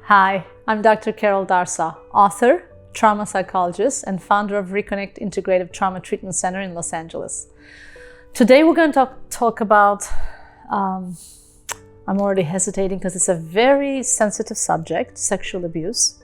Hi, I'm Dr. Carol Darsa, author, trauma psychologist, and founder of Reconnect Integrative Trauma Treatment Center in Los Angeles. Today we're going to talk about, I'm already hesitating because it's a very sensitive subject, sexual abuse.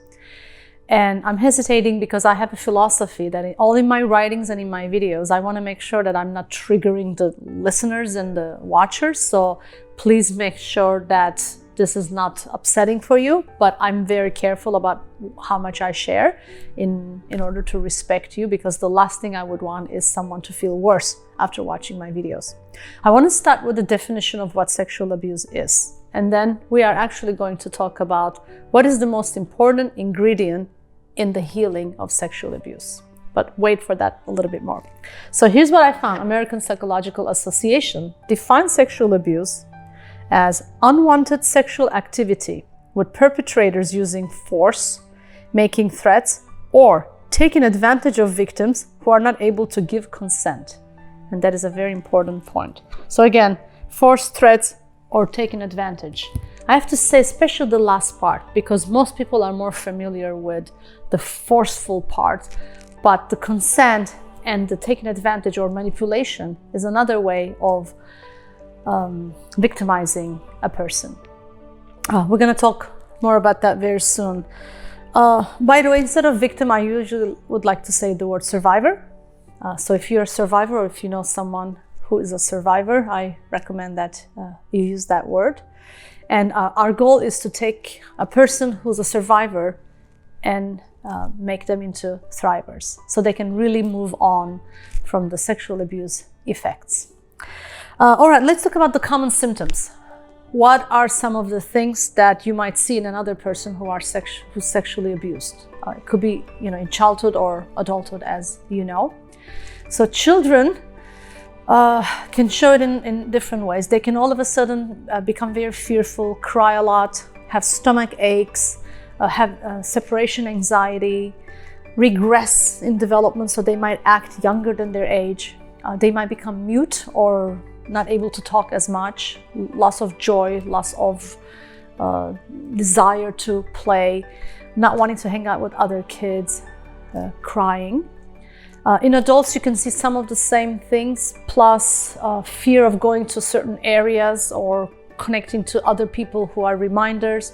And I'm hesitating because I have a philosophy that all in my writings and in my videos, I want to make sure that I'm not triggering the listeners and the watchers. So please make sure that this is not upsetting for you, but I'm very careful about how much I share in order to respect you, because the last thing I would want is someone to feel worse after watching my videos. I want to start with the definition of what sexual abuse is. And then we are actually going to talk about what is the most important ingredient in the healing of sexual abuse. But wait for that a little bit more. So here's what I found. American Psychological Association defines sexual abuse as unwanted sexual activity with perpetrators using force, making threats, or taking advantage of victims who are not able to give consent. And that is a very important point. So again, force, threats, or taking advantage. I have to say, especially the last part, because most people are more familiar with the forceful part, but the consent and the taking advantage or manipulation is another way of victimizing a person. We're going to talk more about that very soon. By the way, instead of victim, I usually would like to say the word survivor. So if you're a survivor, or if you know someone who is a survivor, I recommend that you use that word. And our goal is to take a person who's a survivor and make them into thrivers, so they can really move on from the sexual abuse effects. All right, let's talk about the common symptoms. What are some of the things that you might see in another person who's sexually abused? It could be, in childhood or adulthood, as you know. So children can show it in different ways. They can all of a sudden become very fearful, cry a lot, have stomach aches, have separation anxiety, regress in development, so they might act younger than their age. They might become mute or not able to talk as much, loss of joy, loss of desire to play, not wanting to hang out with other kids, crying. In adults, you can see some of the same things, plus fear of going to certain areas or connecting to other people who are reminders,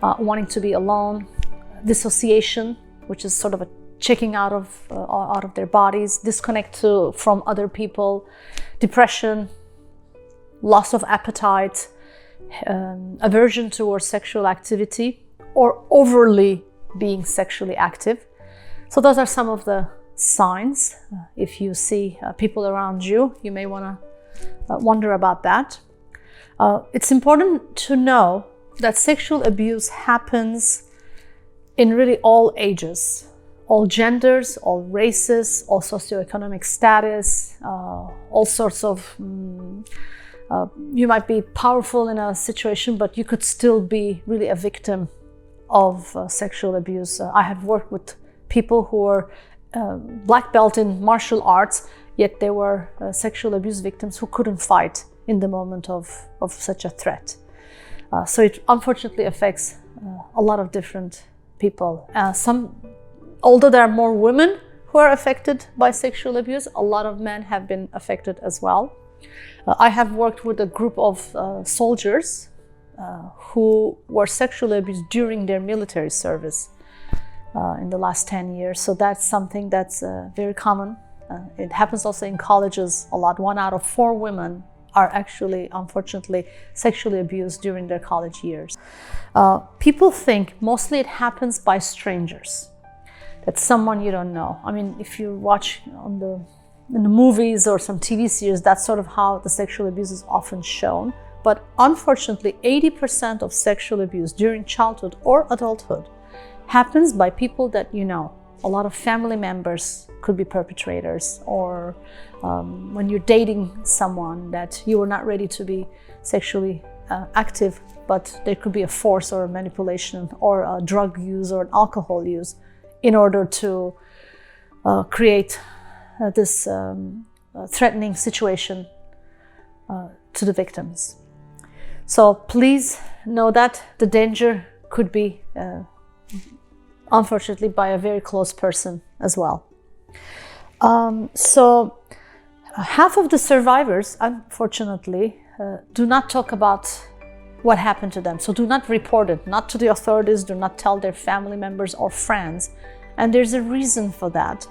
wanting to be alone, dissociation, which is sort of a checking out of their bodies, disconnect from other people, depression, loss of appetite, aversion towards sexual activity, or overly being sexually active. So those are some of the signs. If you see people around you, you may want to wonder about that. It's important to know that sexual abuse happens in really all ages, all genders, all races, all socioeconomic status, all sorts of you might be powerful in a situation, but you could still be really a victim of sexual abuse. I have worked with people who were black belt in martial arts, yet they were sexual abuse victims who couldn't fight in the moment of such a threat. So it unfortunately affects a lot of different people. Although there are more women who are affected by sexual abuse, a lot of men have been affected as well. I have worked with a group of soldiers who were sexually abused during their military service in the last 10 years. So that's something that's very common. It happens also in colleges a lot. 1 out of 4 women are actually, unfortunately, sexually abused during their college years. People think mostly it happens by strangers. That's someone you don't know. I mean, if you watch in the movies or some TV series, that's sort of how the sexual abuse is often shown. But unfortunately, 80% of sexual abuse during childhood or adulthood happens by people that you know. A lot of family members could be perpetrators, or when you're dating someone that you were not ready to be sexually active, but there could be a force or a manipulation or a drug use or an alcohol use in order to create this threatening situation to the victims. So please know that the danger could be, unfortunately, by a very close person as well. So half of the survivors, unfortunately, do not talk about what happened to them. So do not report it, not to the authorities, do not tell their family members or friends. And there's a reason for that.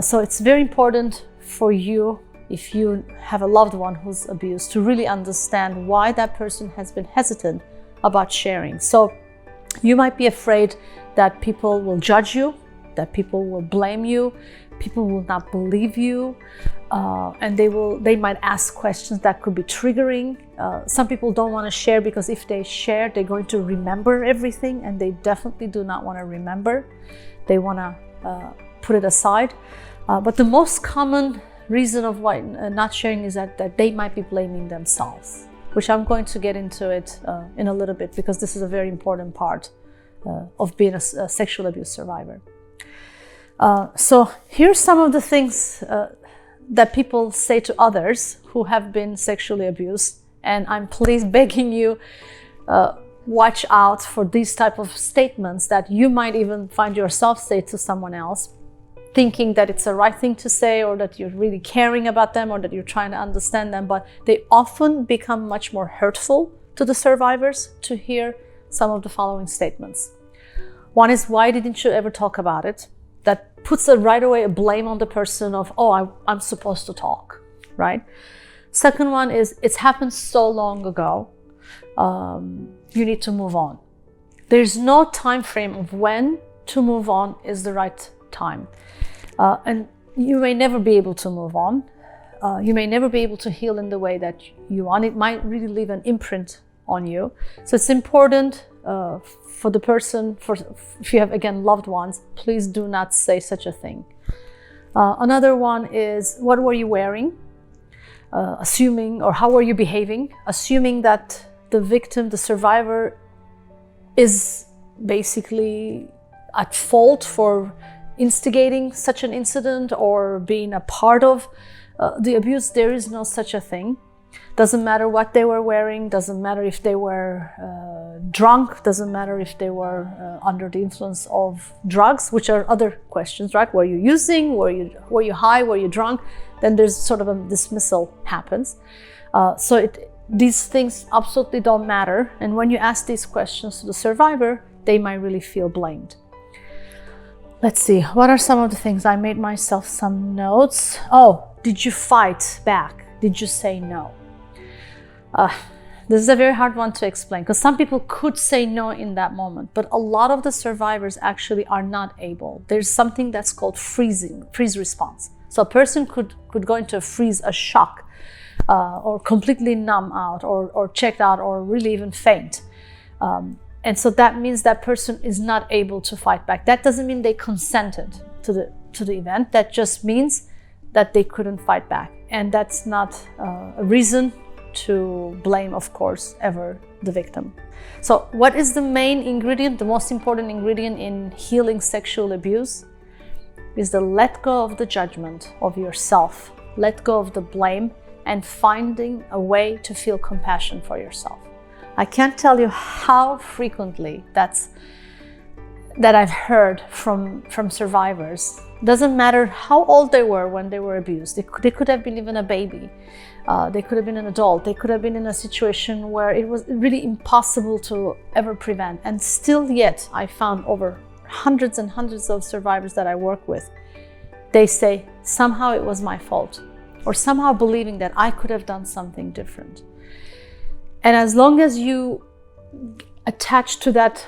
So it's very important for you, if you have a loved one who's abused, to really understand why that person has been hesitant about sharing. So you might be afraid that people will judge you, that people will blame you, people will not believe you, and they might ask questions that could be triggering. Some people don't want to share because if they share, they're going to remember everything, and they definitely do not want to remember. They want to put it aside. But the most common reason of why not sharing is that they might be blaming themselves, which I'm going to get into it in a little bit, because this is a very important part of being a sexual abuse survivor. So here's some of the things that people say to others who have been sexually abused, and I'm please begging you, watch out for these type of statements that you might even find yourself say to someone else, thinking that it's the right thing to say, or that you're really caring about them, or that you're trying to understand them, but they often become much more hurtful to the survivors to hear some of the following statements. One is, why didn't you ever talk about it? That puts right away a blame on the person of, oh, I'm supposed to talk, right? Second one is, it's happened so long ago, you need to move on. There's no time frame of when to move on is the right time. And you may never be able to move on. You may never be able to heal in the way that you want. It might really leave an imprint on you. So it's important for the person, if you have, again, loved ones, please do not say such a thing. Another one is, what were you wearing? Assuming, or how were you behaving? Assuming that the victim, the survivor, is basically at fault for instigating such an incident or being a part of the abuse. There is no such a thing. Doesn't matter what they were wearing, doesn't matter if they were drunk, doesn't matter if they were under the influence of drugs, which are other questions, right? Were you using, were you high, were you drunk? Then there's sort of a dismissal happens. These things absolutely don't matter. And when you ask these questions to the survivor, they might really feel blamed. Let's see, what are some of the things? I made myself some notes. Oh, did you fight back? Did you say no? This is a very hard one to explain, because some people could say no in that moment, but a lot of the survivors actually are not able. There's something that's called freeze response. So a person could go into a freeze, a shock, or completely numb out, or checked out, or really even faint. And so that means that person is not able to fight back. That doesn't mean they consented to the event. That just means that they couldn't fight back. And that's not a reason to blame, of course, ever the victim. So what is the main ingredient, the most important ingredient in healing sexual abuse? Is the let go of the judgment of yourself, let go of the blame, and finding a way to feel compassion for yourself. I can't tell you how frequently that I've heard from survivors. Doesn't matter how old they were when they were abused. They could have been even a baby. They could have been an adult. They could have been in a situation where it was really impossible to ever prevent. And still yet, I found over hundreds and hundreds of survivors that I work with, they say, somehow it was my fault, or somehow believing that I could have done something different. And as long as you attach to that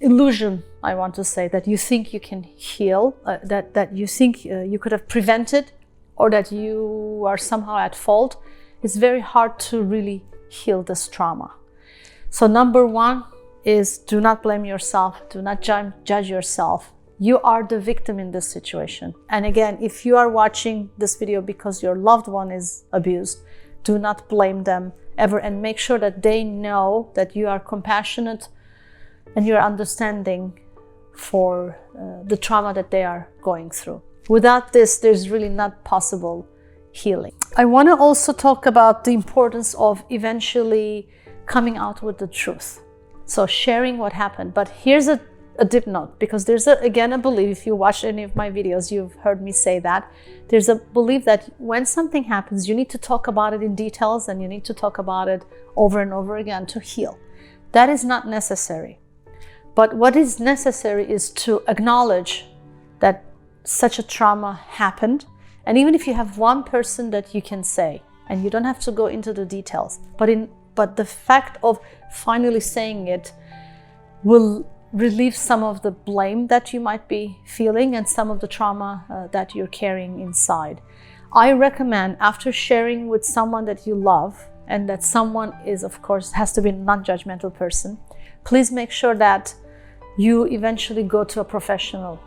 illusion, I want to say, that you think you can heal, that you think you could have prevented, or that you are somehow at fault, it's very hard to really heal this trauma. So number one is, do not blame yourself, do not judge yourself. You are the victim in this situation. And again, if you are watching this video because your loved one is abused, do not blame them ever, and make sure that they know that you are compassionate and you're understanding for the trauma that they are going through. Without this, there's really not possible healing. I want to also talk about the importance of eventually coming out with the truth. So sharing what happened. But here's a dip note, because there's again a belief, if you watch any of my videos, you've heard me say that. There's a belief that when something happens, you need to talk about it in details and you need to talk about it over and over again to heal. That is not necessary. But what is necessary is to acknowledge that such a trauma happened. And even if you have one person that you can say, and you don't have to go into the details, but the fact of finally saying it will relieve some of the blame that you might be feeling and some of the trauma that you're carrying inside. I recommend, after sharing with someone that you love, and that someone is, of course, has to be a non-judgmental person, please make sure that you eventually go to a professional,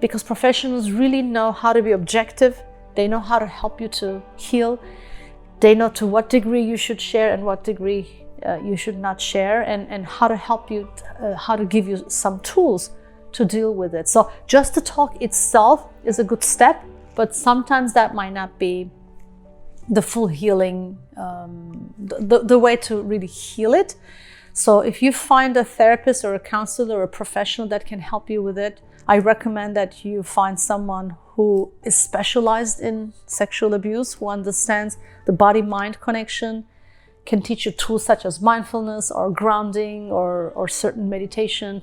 because professionals really know how to be objective. They know how to help you to heal. They know to what degree you should share and what degree you should not share, and how to help you, how to give you some tools to deal with it. So just the talk itself is a good step, but sometimes that might not be the full healing, the way to really heal it. So if you find a therapist or a counselor or a professional that can help you with it, I recommend that you find someone who is specialized in sexual abuse, who understands the body-mind connection, can teach you tools such as mindfulness or grounding or certain meditation.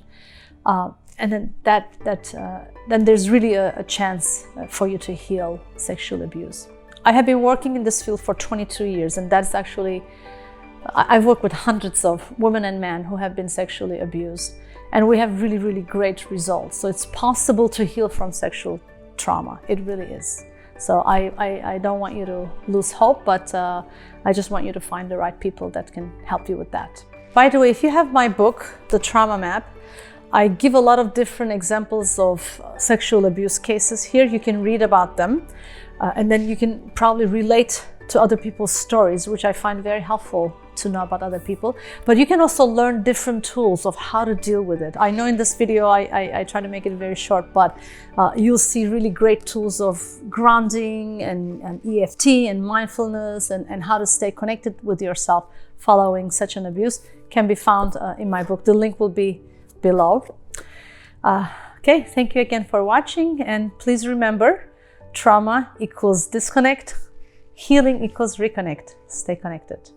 And then then there's really a chance for you to heal sexual abuse. I have been working in this field for 22 years, and that's actually, I've worked with hundreds of women and men who have been sexually abused, and we have really, really great results. So it's possible to heal from sexual trauma. It really is. So I don't want you to lose hope, but I just want you to find the right people that can help you with that. By the way, if you have my book, The Trauma Map, I give a lot of different examples of sexual abuse cases here. You can read about them, and then you can probably relate to other people's stories, which I find very helpful to know about other people. But you can also learn different tools of how to deal with it. I know in this video I try to make it very short, but you'll see really great tools of grounding and EFT and mindfulness and how to stay connected with yourself following such an abuse can be found in my book. The link will be below. Okay, thank you again for watching, and please remember, trauma equals disconnect, healing equals reconnect. Stay connected.